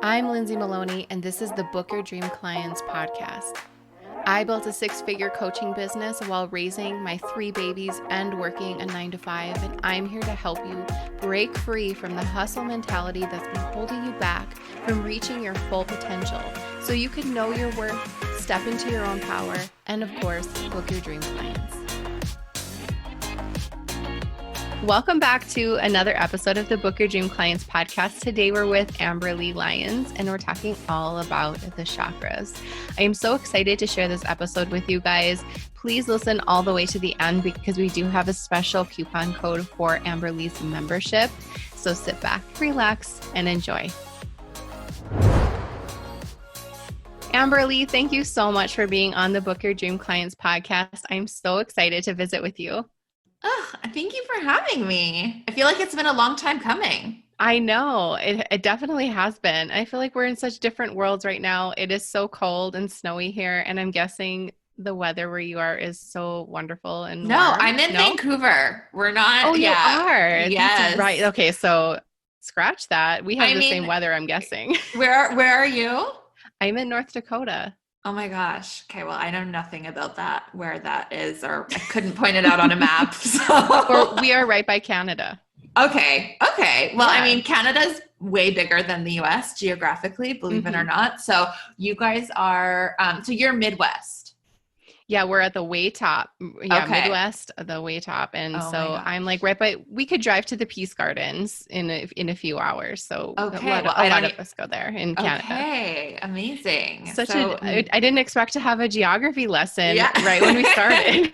I'm Lindsay Maloney, and this is the Book Your Dream Clients podcast. I built a 6-figure coaching business while raising my 3 babies and working a 9-to-5, and I'm here to help you break free from the hustle mentality that's been holding you back from reaching your full potential so you can know your worth, step into your own power, and of course, book your dream clients. Welcome back to another episode of the Book Your Dream Clients podcast. Today we're with AmberLee Lyons, and we're talking all about the chakras. I am so excited to share this episode with you guys. Please listen all the way to the end because we do have a special coupon code for AmberLee's membership. So sit back, relax, and enjoy. AmberLee, thank you so much for being on the Book Your Dream Clients podcast. I'm so excited to visit with you. Oh, thank you for having me. I feel like it's been a long time coming. I know. It definitely has been. I feel like we're in such different worlds right now. It is so cold and snowy here, and I'm guessing the weather where you are is so wonderful and No, warm. I'm in Vancouver. We're not. Oh, you are? Yes. That's right. Okay, so scratch that. We have the same weather, I'm guessing. Where are you? I'm in North Dakota. Oh my gosh. Okay, well, I know nothing about that, where that is, or I couldn't point it out on a map. So. We are right by Canada. Okay. Well, yeah. I mean, Canada's way bigger than the US geographically, believe it or not. So you guys are, so you're Midwest. Yeah, we're at the way top. Yeah, okay. Midwest, the way top. And so I'm like right by, we could drive to the Peace Gardens in a few hours. So a lot of us go there in Canada. Okay, amazing. I didn't expect to have a geography lesson right when we started.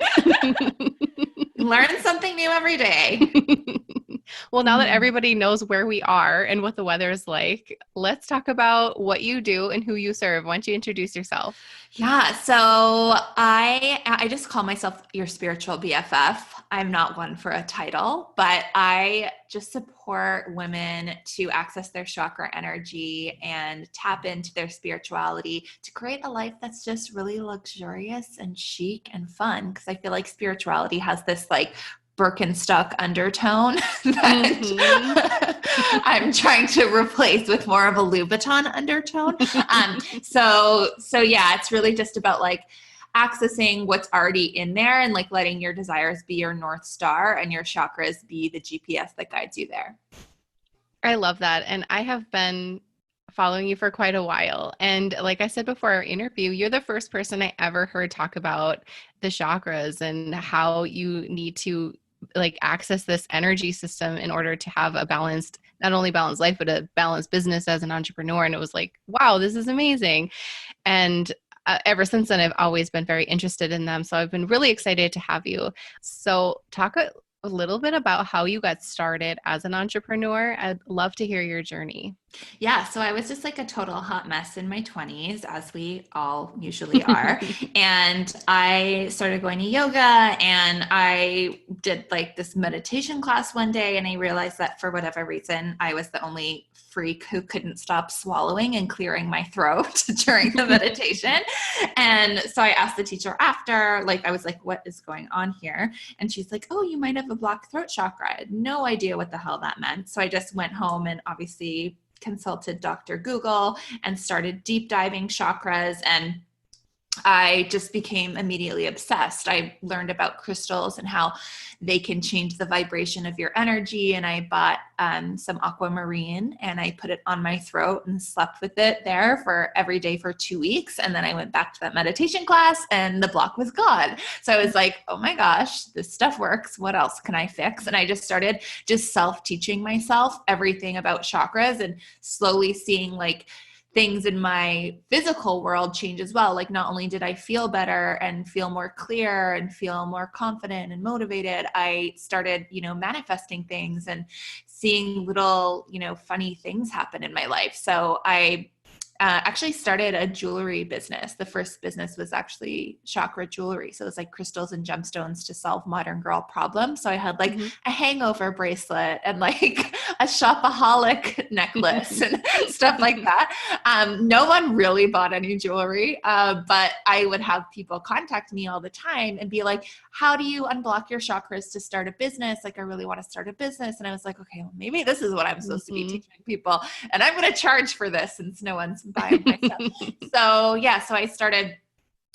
Learn something new every day. Well, now that everybody knows where we are and what the weather is like, let's talk about what you do and who you serve. Why don't you introduce yourself? Yeah, so I just call myself your spiritual BFF. I'm not one for a title, but I just support women to access their chakra energy and tap into their spirituality to create a life that's just really luxurious and chic and fun. Because I feel like spirituality has this like Birkenstock undertone that I'm trying to replace with more of a Louboutin undertone. So yeah, it's really just about like accessing what's already in there and like letting your desires be your North Star and your chakras be the GPS that guides you there. I love that. And I have been following you for quite a while. And like I said before our interview, you're the first person I ever heard talk about the chakras and how you need to like access this energy system in order to have a balanced, not only balanced life, but a balanced business as an entrepreneur. And it was like, wow, this is amazing. And ever since then, I've always been very interested in them. So I've been really excited to have you. So talk a little bit about how you got started as an entrepreneur. I'd love to hear your journey. Yeah. So I was just like a total hot mess in my 20s, as we all usually are. And I started going to yoga and I did like this meditation class one day. And I realized that for whatever reason, I was the only freak who couldn't stop swallowing and clearing my throat during the meditation. And so I asked the teacher after, like, I was like, what is going on here? And she's like, oh, you might have a blocked throat chakra. I had no idea what the hell that meant. So I just went home and obviously consulted Dr. Google and started deep diving chakras, and I just became immediately obsessed. I learned about crystals and how they can change the vibration of your energy. And I bought some aquamarine and I put it on my throat and slept with it there for every day for 2 weeks. And then I went back to that meditation class and the block was gone. So I was like, oh my gosh, this stuff works. What else can I fix? And I just started just self-teaching myself everything about chakras and slowly seeing like things in my physical world change as well. Like not only did I feel better and feel more clear and feel more confident and motivated, I started, manifesting things and seeing little, funny things happen in my life. So I actually started a jewelry business. The first business was actually chakra jewelry. So it's like crystals and gemstones to solve modern girl problems. So I had like a hangover bracelet and like a shopaholic necklace and stuff like that. No one really bought any jewelry, but I would have people contact me all the time and be like, how do you unblock your chakras to start a business? Like, I really want to start a business. And I was like, okay, well, maybe this is what I'm supposed to be teaching people. And I'm going to charge for this since no one's buying my stuff. So I started.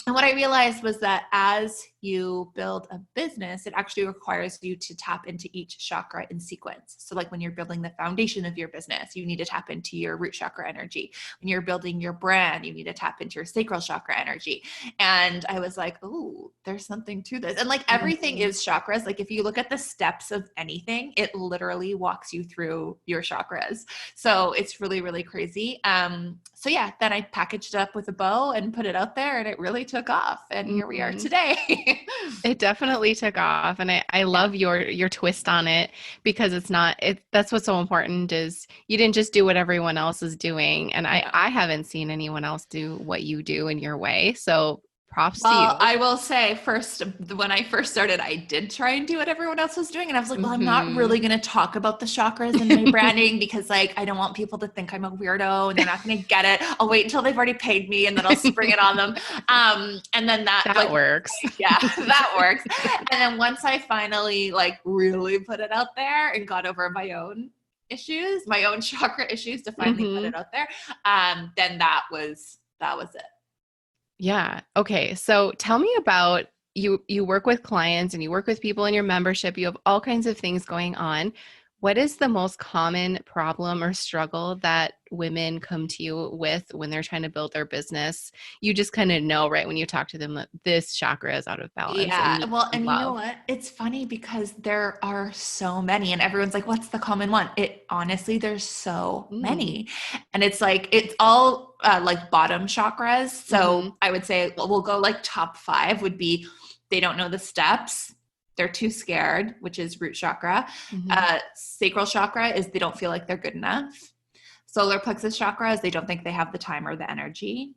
And what I realized was that as you build a business, it actually requires you to tap into each chakra in sequence. So like when you're building the foundation of your business, you need to tap into your root chakra energy. When you're building your brand, you need to tap into your sacral chakra energy. And I was like, oh, there's something to this. And like everything is chakras. Like if you look at the steps of anything, it literally walks you through your chakras. So it's really, really crazy. So yeah, then I packaged it up with a bow and put it out there, and it really took off. And here we are today. It definitely took off. And I love your twist on it, because that's what's so important is you didn't just do what everyone else is doing. And I haven't seen anyone else do what you do in your way. So props to you. I will say when I first started, I did try and do what everyone else was doing. And I was like, well, I'm not really going to talk about the chakras in my branding because like, I don't want people to think I'm a weirdo and they're not going to get it. I'll wait until they've already paid me and then I'll spring it on them. And then that like, works. Yeah, that works. And then once I finally like really put it out there and got over my own issues, my own chakra issues to finally put it out there, then that was it. Yeah. Okay. So tell me about you work with clients and you work with people in your membership. You have all kinds of things going on. What is the most common problem or struggle that women come to you with when they're trying to build their business? You just kind of know, right, when you talk to them that this chakra is out of balance. Yeah. Well, and you know what? It's funny because there are so many and everyone's like, what's the common one? Honestly, there's so many. And it's like, it's all like bottom chakras. So I would say, we'll go like top 5 would be, they don't know the steps. They're too scared, which is root chakra. Sacral chakra is they don't feel like they're good enough. Solar plexus chakra is they don't think they have the time or the energy.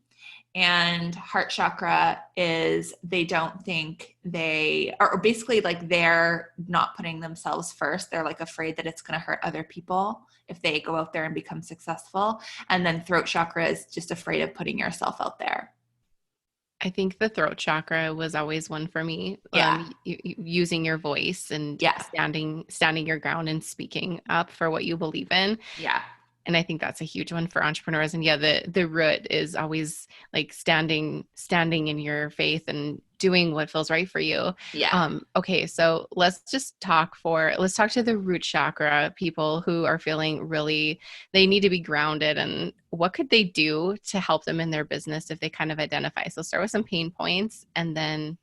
And heart chakra is they don't think they are basically like they're not putting themselves first. They're like afraid that it's going to hurt other people if they go out there and become successful. And then throat chakra is just afraid of putting yourself out there. I think the throat chakra was always one for me. Yeah. Using your voice and standing your ground and speaking up for what you believe in. Yeah. And I think that's a huge one for entrepreneurs. And the root is always like standing in your faith and doing what feels right for you. Yeah. Okay. So let's talk to the root chakra people who are feeling they need to be grounded, and what could they do to help them in their business if they kind of identify? So start with some pain points and then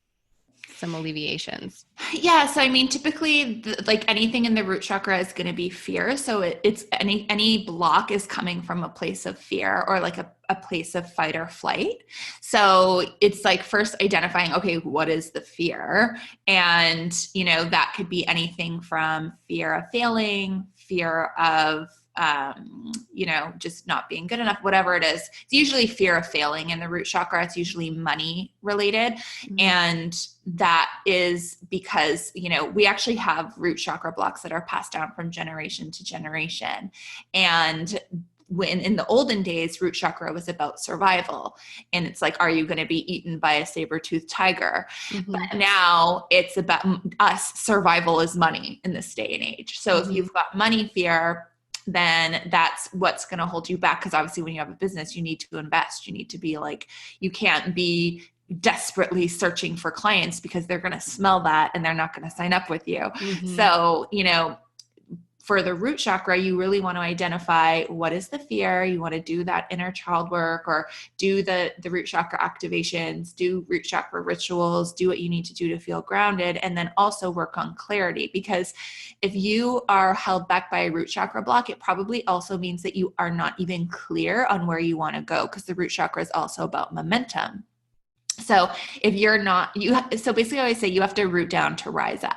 some alleviations. Yeah. So, I mean, typically like anything in the root chakra is going to be fear. So it's any block is coming from a place of fear or like a place of fight or flight. So it's like first identifying, okay, what is the fear? And, that could be anything from fear of failing, fear of, just not being good enough, whatever it is. It's usually fear of failing in the root chakra. It's usually money related. And that is because, we actually have root chakra blocks that are passed down from generation to generation. And when in the olden days, root chakra was about survival. And it's like, are you going to be eaten by a saber-toothed tiger? But now it's about us. Survival is money in this day and age. So if you've got money fear, then that's what's going to hold you back. Because obviously when you have a business, you need to invest. You need to be like, you can't be desperately searching for clients because they're going to smell that and they're not going to sign up with you. So, for the root chakra, you really want to identify what is the fear. You want to do that inner child work or do the root chakra activations, do root chakra rituals, do what you need to do to feel grounded, and then also work on clarity. Because if you are held back by a root chakra block, it probably also means that you are not even clear on where you want to go, because the root chakra is also about momentum. So if you're not, so basically I always say you have to root down to rise up.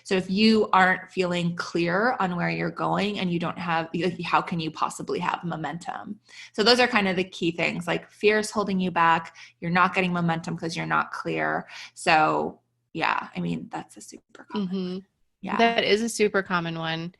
So if you aren't feeling clear on where you're going and you don't have, how can you possibly have momentum? So those are kind of the key things, like fear is holding you back. You're not getting momentum because you're not clear. So yeah, I mean, that's a super common one. Yeah. That is a super common one.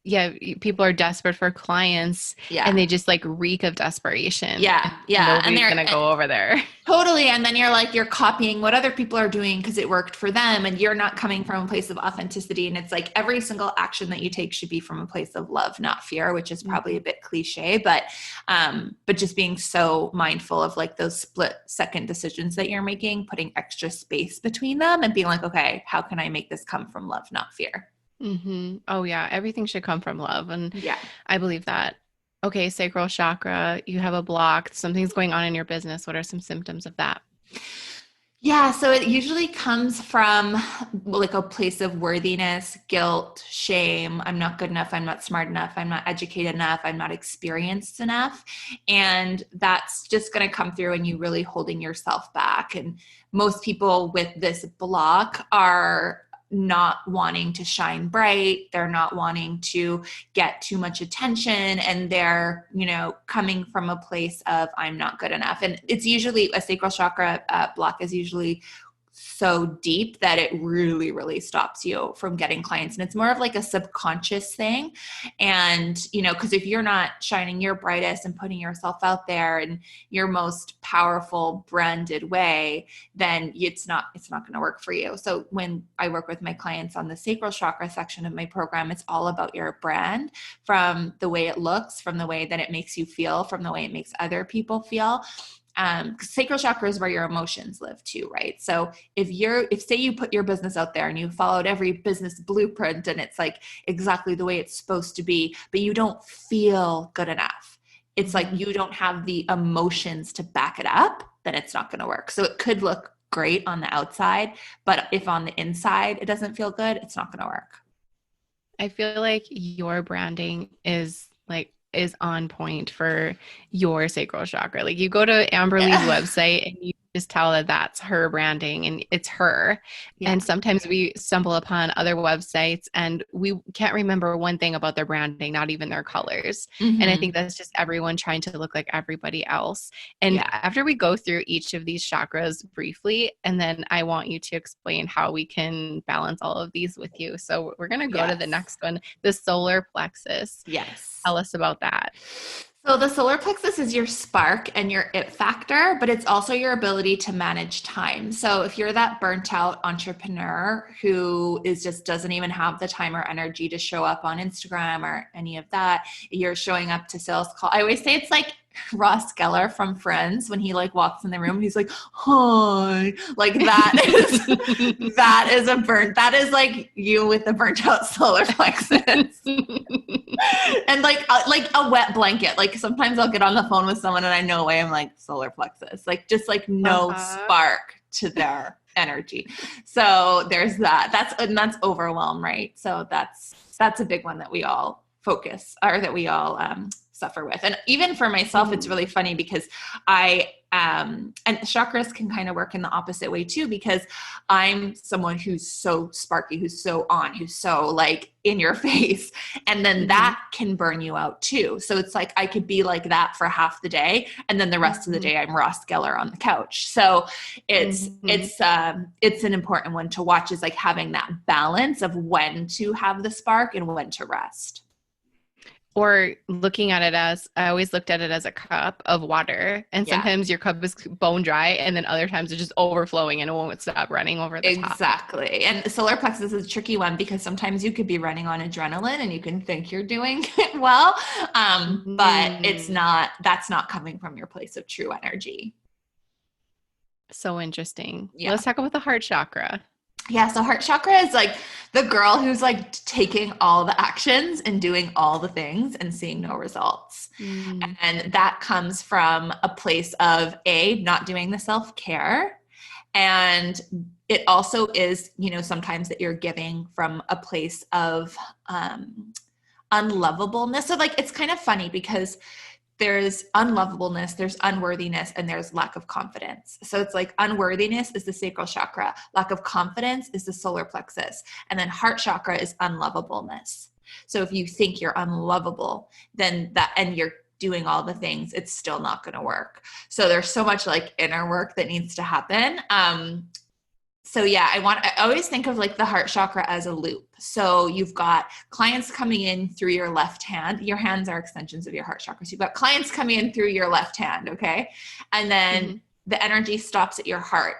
Yeah, people are desperate for clients and they just like reek of desperation. Yeah. Nobody's going to go over there. Totally. And then you're copying what other people are doing because it worked for them, and you're not coming from a place of authenticity. And it's like every single action that you take should be from a place of love, not fear, which is probably a bit cliche, but just being so mindful of like those split second decisions that you're making, putting extra space between them and being like, okay, how can I make this come from love, not fear? Oh yeah. Everything should come from love. And I believe that. Okay. Sacral chakra, you have a block, something's going on in your business. What are some symptoms of that? Yeah. So it usually comes from like a place of worthiness, guilt, shame. I'm not good enough. I'm not smart enough. I'm not educated enough. I'm not experienced enough. And that's just going to come through and you really holding yourself back. And most people with this block are not wanting to shine bright. They're not wanting to get too much attention. And they're, coming from a place of, I'm not good enough. And it's usually a sacral chakra block is usually so deep that it really, really stops you from getting clients. And it's more of like a subconscious thing. And, because if you're not shining your brightest and putting yourself out there in your most powerful branded way, then it's not going to work for you. So when I work with my clients on the sacral chakra section of my program, it's all about your brand, from the way it looks, from the way that it makes you feel, from the way it makes other people feel. Sacral chakra is where your emotions live too, right? So if say you put your business out there and you followed every business blueprint and it's like exactly the way it's supposed to be, but you don't feel good enough, it's like you don't have the emotions to back it up, then it's not going to work. So it could look great on the outside, but if on the inside it doesn't feel good, it's not going to work. I feel like your branding is on point for your sacral chakra. Like you go to AmberLee's website and you just tell that that's her branding and it's her. Yeah. And sometimes we stumble upon other websites and we can't remember one thing about their branding, not even their colors. And I think that's just everyone trying to look like everybody else. And after we go through each of these chakras briefly, and then I want you to explain how we can balance all of these with you. So we're going to go to the next one, the solar plexus. Yes. Tell us about that. So the solar plexus is your spark and your it factor, but it's also your ability to manage time. So if you're that burnt out entrepreneur who doesn't even have the time or energy to show up on Instagram or any of that, you're showing up to sales call. I always say it's like Ross Geller from Friends when he like walks in the room, he's like, hi, like that is like you with the burnt out solar plexus. And like a wet blanket. Like sometimes I'll get on the phone with someone and I know I'm like solar plexus, like just like no spark to their energy. So there's that. That's overwhelm, right? So that's a big one that we all suffer with. And even for myself, it's really funny because and chakras can kind of work in the opposite way too, because I'm someone who's so sparky, who's so on, who's so like in your face. And then that can burn you out too. So it's like, I could be like that for half the day. And then the rest of the day I'm Ross Geller on the couch. So it's an important one to watch, is like having that balance of when to have the spark and when to rest. Or looking at it as, I always looked at it as a cup of water. And sometimes your cup is bone dry and then other times it's just overflowing and it won't stop running over the top. Exactly. And solar plexus is a tricky one because sometimes you could be running on adrenaline and you can think you're doing it well. But that's not coming from your place of true energy. So interesting. Yeah. Let's talk about the heart chakra. Yeah. So heart chakra is like the girl who's like taking all the actions and doing all the things and seeing no results. And that comes from a place of not doing the self-care. And it also is, sometimes that you're giving from a place of unlovableness. So like, it's kind of funny because there's unlovableness, there's unworthiness, and there's lack of confidence. So it's like unworthiness is the sacral chakra. Lack of confidence is the solar plexus. And then heart chakra is unlovableness. So if you think you're unlovable, then that, and you're doing all the things, it's still not going to work. So there's so much like inner work that needs to happen. So yeah, I always think of like the heart chakra as a loop. So you've got clients coming in through your left hand. Your hands are extensions of your heart chakra. So you've got clients coming in through your left hand. Okay. And then the energy stops at your heart,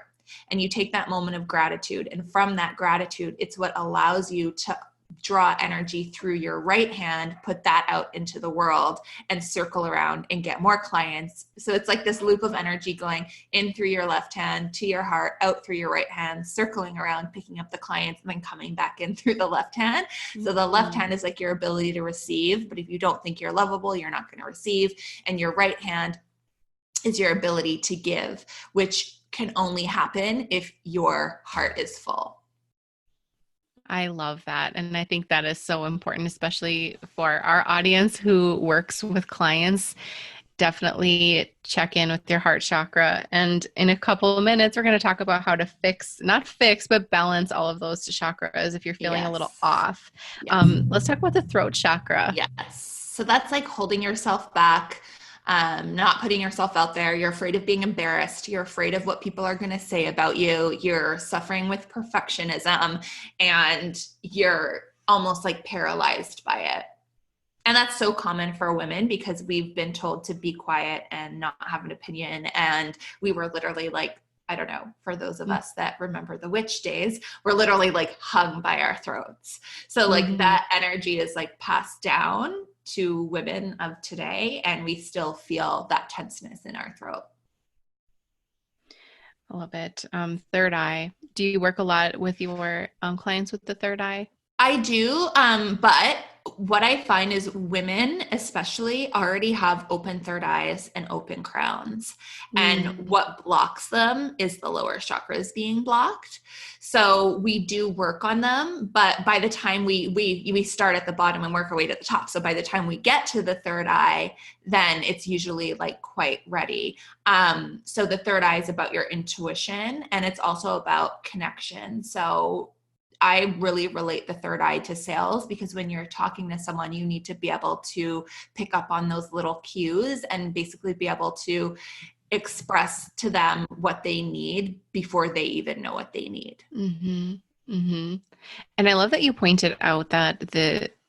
and you take that moment of gratitude. And from that gratitude, it's what allows you to draw energy through your right hand, put that out into the world, and circle around and get more clients. So it's like this loop of energy going in through your left hand to your heart, out through your right hand, circling around, picking up the clients, and then coming back in through the left hand. So the left hand is like your ability to receive, but if you don't think you're lovable, you're not going to receive. And your right hand is your ability to give, which can only happen if your heart is full. I love that. And I think that is so important, especially for our audience who works with clients. Definitely check in with your heart chakra. And in a couple of minutes, we're going to talk about how to not fix, but balance all of those chakras if you're feeling a little off. Let's talk about the throat chakra. Yes. So that's like holding yourself back, not putting yourself out there. You're afraid of being embarrassed. You're afraid of what people are going to say about you. You're suffering with perfectionism, and you're almost like paralyzed by it. And that's so common for women because we've been told to be quiet and not have an opinion. And we were literally like, I don't know, for those of us that remember the witch days, we're literally like hung by our throats. So like that energy is like passed down to women of today, and we still feel that tenseness in our throat. I love it. Third eye. Do you work a lot with your clients with the third eye? I do, but what I find is women especially already have open third eyes and open crowns. And what blocks them is the lower chakras being blocked. So we do work on them, but by the time we start at the bottom and work our way to the top. So by the time we get to the third eye, then it's usually like quite ready. So the third eye is about your intuition, and it's also about connection. So I really relate the third eye to sales, because when you're talking to someone, you need to be able to pick up on those little cues and basically be able to express to them what they need before they even know what they need. And I love that you pointed out that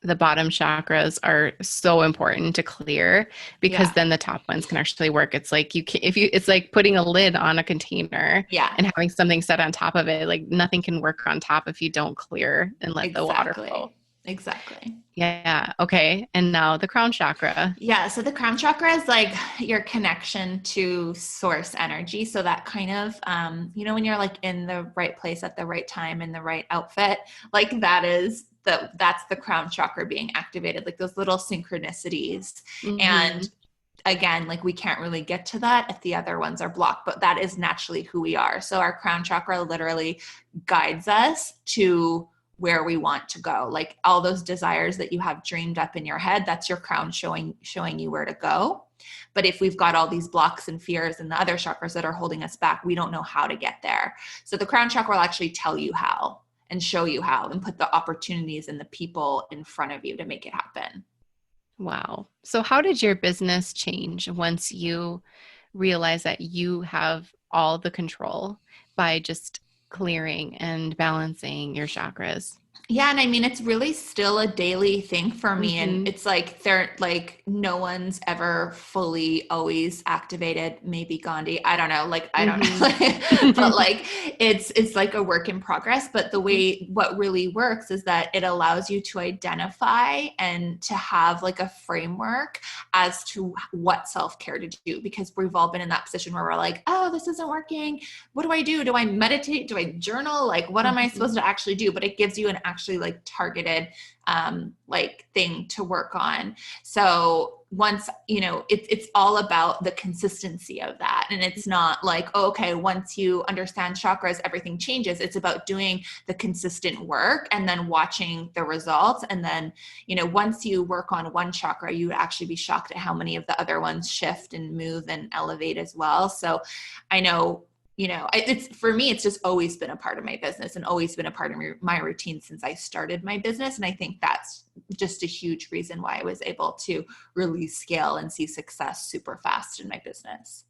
the bottom chakras are so important to clear, because then the top ones can actually work. It's like it's like putting a lid on a container and having something set on top of it. Like nothing can work on top if you don't clear and let the water flow. Exactly. Yeah. Okay. And now the crown chakra. Yeah. So the crown chakra is like your connection to source energy. So that kind of, when you're like in the right place at the right time in the right outfit, like that's the crown chakra being activated, like those little synchronicities. And again, like we can't really get to that if the other ones are blocked, but that is naturally who we are. So our crown chakra literally guides us to where we want to go. Like all those desires that you have dreamed up in your head, that's your crown showing you where to go. But if we've got all these blocks and fears and the other chakras that are holding us back, we don't know how to get there. So the crown chakra will actually tell you how and show you how and put the opportunities and the people in front of you to make it happen. Wow. So how did your business change once you realized that you have all the control by just clearing and balancing your chakras? Yeah. And I mean, it's really still a daily thing for me. And it's like, no one's ever fully always activated, maybe Gandhi. I don't know. Like, I don't know, but like, it's like a work in progress. But what really works is that it allows you to identify and to have like a framework as to what self-care to do, because we've all been in that position where we're like, oh, this isn't working. What do I do? Do I meditate? Do I journal? Like, what am I supposed to actually do? But it gives you an actually like targeted like thing to work on. So once, it's all about the consistency of that. And it's not like, oh, okay, once you understand chakras, everything changes. It's about doing the consistent work and then watching the results. And then, once you work on one chakra, you would actually be shocked at how many of the other ones shift and move and elevate as well. So I know, it's, for me, it's just always been a part of my business and always been a part of my routine since I started my business. And I think that's just a huge reason why I was able to really scale and see success super fast in my business.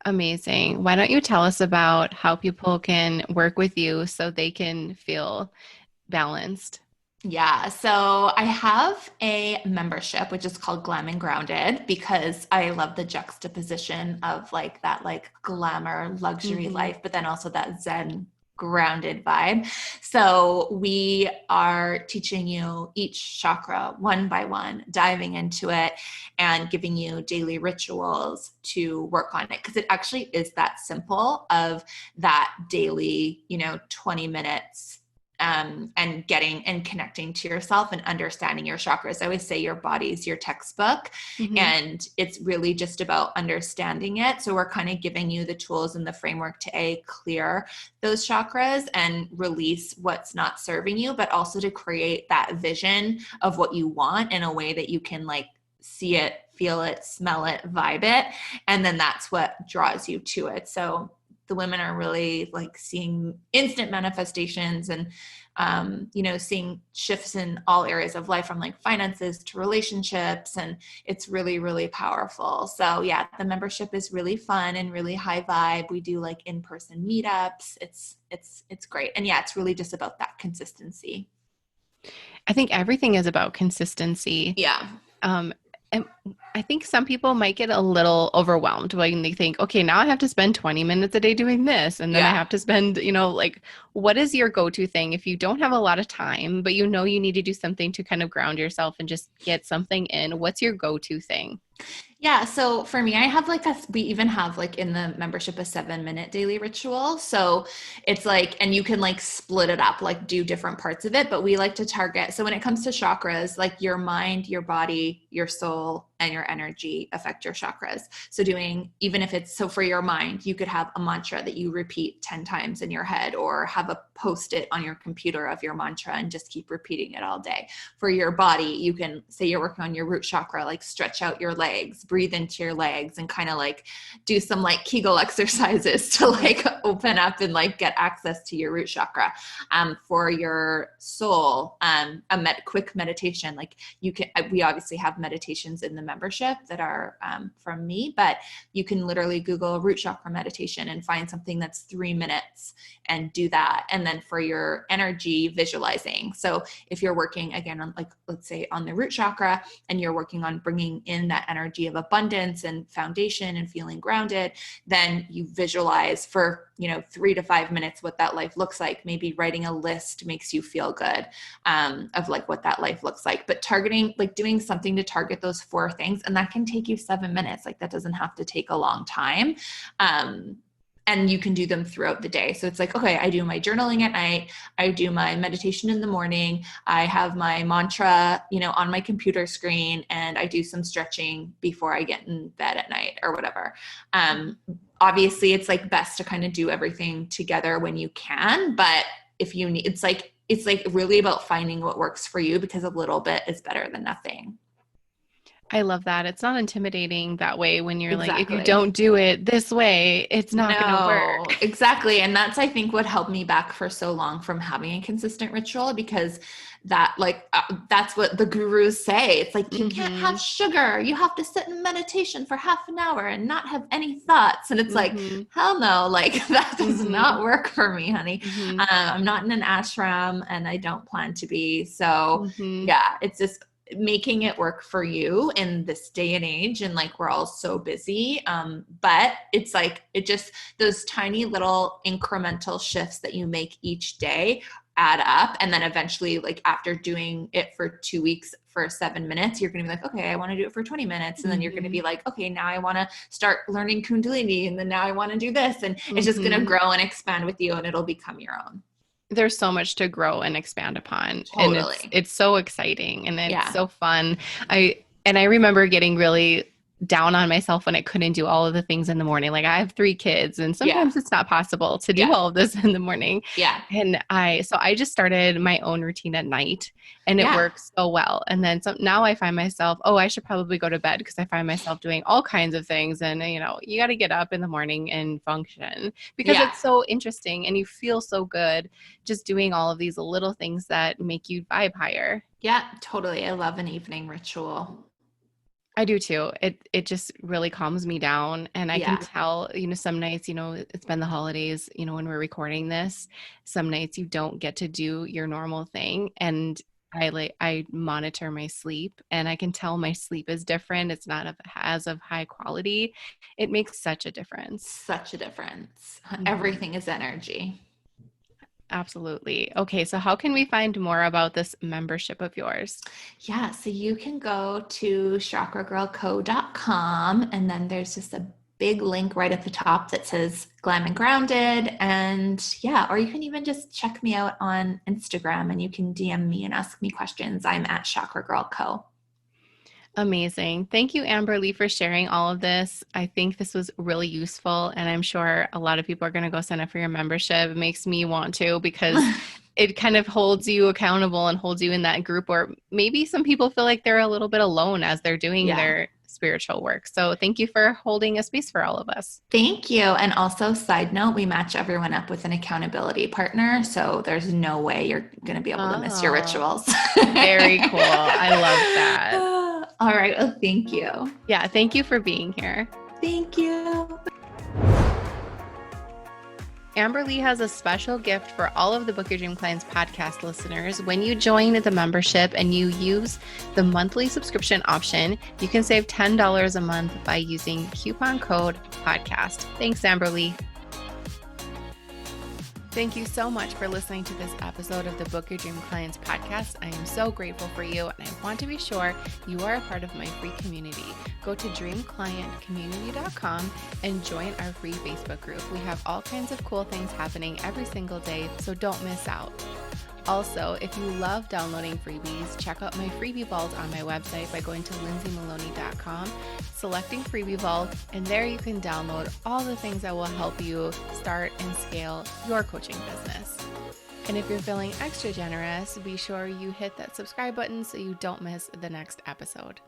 Amazing. Why don't you tell us about how people can work with you so they can feel balanced? Yeah. So I have a membership, which is called Glam and Grounded, because I love the juxtaposition of like that, like glamour luxury life, but then also that Zen grounded vibe. So we are teaching you each chakra one by one, diving into it and giving you daily rituals to work on it. Because it actually is that simple of that daily, 20 minutes and getting and connecting to yourself and understanding your chakras. I always say your body's your textbook, and it's really just about understanding it. So we're kind of giving you the tools and the framework to clear those chakras and release what's not serving you, but also to create that vision of what you want in a way that you can like see it, feel it, smell it, vibe it. And then that's what draws you to it. So the women are really like seeing instant manifestations and, seeing shifts in all areas of life, from like finances to relationships. And it's really, really powerful. So yeah, the membership is really fun and really high vibe. We do like in-person meetups. It's great. And yeah, it's really just about that consistency. I think everything is about consistency. Yeah. And I think some people might get a little overwhelmed when they think, okay, now I have to spend 20 minutes a day doing this. And then I have to spend, like, what is your go-to thing if you don't have a lot of time, but you need to do something to kind of ground yourself and just get something in? What's your go-to thing? Yeah. So for me, I have we even have like in the membership, a 7-minute daily ritual. So it's like, and you can like split it up, like do different parts of it, but we like to target. So when it comes to chakras, like your mind, your body, your soul, and your energy affect your chakras. So even if it's, so for your mind, you could have a mantra that you repeat 10 times in your head, or have a post-it on your computer of your mantra and just keep repeating it all day. For your body, you can say you're working on your root chakra, like stretch out your legs, breathe into your legs, and kind of like do some like Kegel exercises to like open up and like get access to your root chakra. For your soul, quick meditation, like we obviously have meditations in the membership that are from me, but you can literally Google root chakra meditation and find something that's 3 minutes and do that. And then for your energy, visualizing. So if you're working again on, like, let's say on the root chakra, and you're working on bringing in that energy of abundance and foundation and feeling grounded, then you visualize for 3 to 5 minutes what that life looks like. Maybe writing a list makes you feel good of like what that life looks like, but targeting, like doing something to target those 4 things. And that can take you 7 minutes. Like that doesn't have to take a long time. And you can do them throughout the day. So it's like, okay, I do my journaling at night. I do my meditation in the morning. I have my mantra, on my computer screen, and I do some stretching before I get in bed at night or whatever. Obviously it's like best to kind of do everything together when you can, but if you need, it's like really about finding what works for you, because a little bit is better than nothing. I love that. It's not intimidating that way when you're like, if you don't do it this way, it's not going to work. Exactly. And that's, I think, what held me back for so long from having a consistent ritual, because that that's what the gurus say. It's like, you can't have sugar. You have to sit in meditation for half an hour and not have any thoughts. And it's like, hell no, like that does not work for me, honey. I'm not in an ashram and I don't plan to be. So yeah, it's just making it work for you in this day and age. And like, we're all so busy. But it's like, those tiny little incremental shifts that you make each day add up. And then eventually, like after doing it for 2 weeks for 7 minutes, you're going to be like, okay, I want to do it for 20 minutes. And then you're going to be like, okay, now I want to start learning Kundalini. And then now I want to do this. And it's just going to grow and expand with you, and it'll become your own. There's so much to grow and expand upon. Totally. And it's so exciting and it's so fun. I And I remember getting really down on myself when I couldn't do all of the things in the morning. Like I have 3 kids and sometimes it's not possible to do all of this in the morning. Yeah. And I just started my own routine at night and it works so well. And then now I find myself, I should probably go to bed because I find myself doing all kinds of things. And, you got to get up in the morning and function because it's so interesting and you feel so good just doing all of these little things that make you vibe higher. Yeah, totally. I love an evening ritual. I do too. It just really calms me down. And I can tell, some nights, it's been the holidays, when we're recording this, some nights you don't get to do your normal thing. And I monitor my sleep and I can tell my sleep is different. It's not as of high quality. It makes such a difference. Such a difference. Everything is energy. Absolutely. Okay. So how can we find more about this membership of yours? Yeah. So you can go to chakragirlco.com and then there's just a big link right at the top that says Glam and Grounded. And or you can even just check me out on Instagram and you can DM me and ask me questions. I'm at Chakra Girl Co. Amazing. Thank you, AmberLee, for sharing all of this. I think this was really useful, and I'm sure a lot of people are going to go sign up for your membership. It makes me want to because it kind of holds you accountable and holds you in that group, or maybe some people feel like they're a little bit alone as they're doing their spiritual work. So thank you for holding a space for all of us. Thank you. And also, side note, we match everyone up with an accountability partner. So there's no way you're going to be able to miss your rituals. Very cool. I love that. All right. Well, thank you. Yeah. Thank you for being here. Thank you. AmberLee has a special gift for all of the Book Your Dream Clients podcast listeners. When you join the membership and you use the monthly subscription option, you can save $10 a month by using coupon code podcast. Thanks, AmberLee. Thank you so much for listening to this episode of the Book Your Dream Clients podcast. I am so grateful for you, and I want to be sure you are a part of my free community. Go to dreamclientcommunity.com and join our free Facebook group. We have all kinds of cool things happening every single day, so don't miss out. Also, if you love downloading freebies, check out my freebie vault on my website by going to lindsaymaloney.com, selecting freebie vault, and there you can download all the things that will help you start and scale your coaching business. And if you're feeling extra generous, be sure you hit that subscribe button so you don't miss the next episode.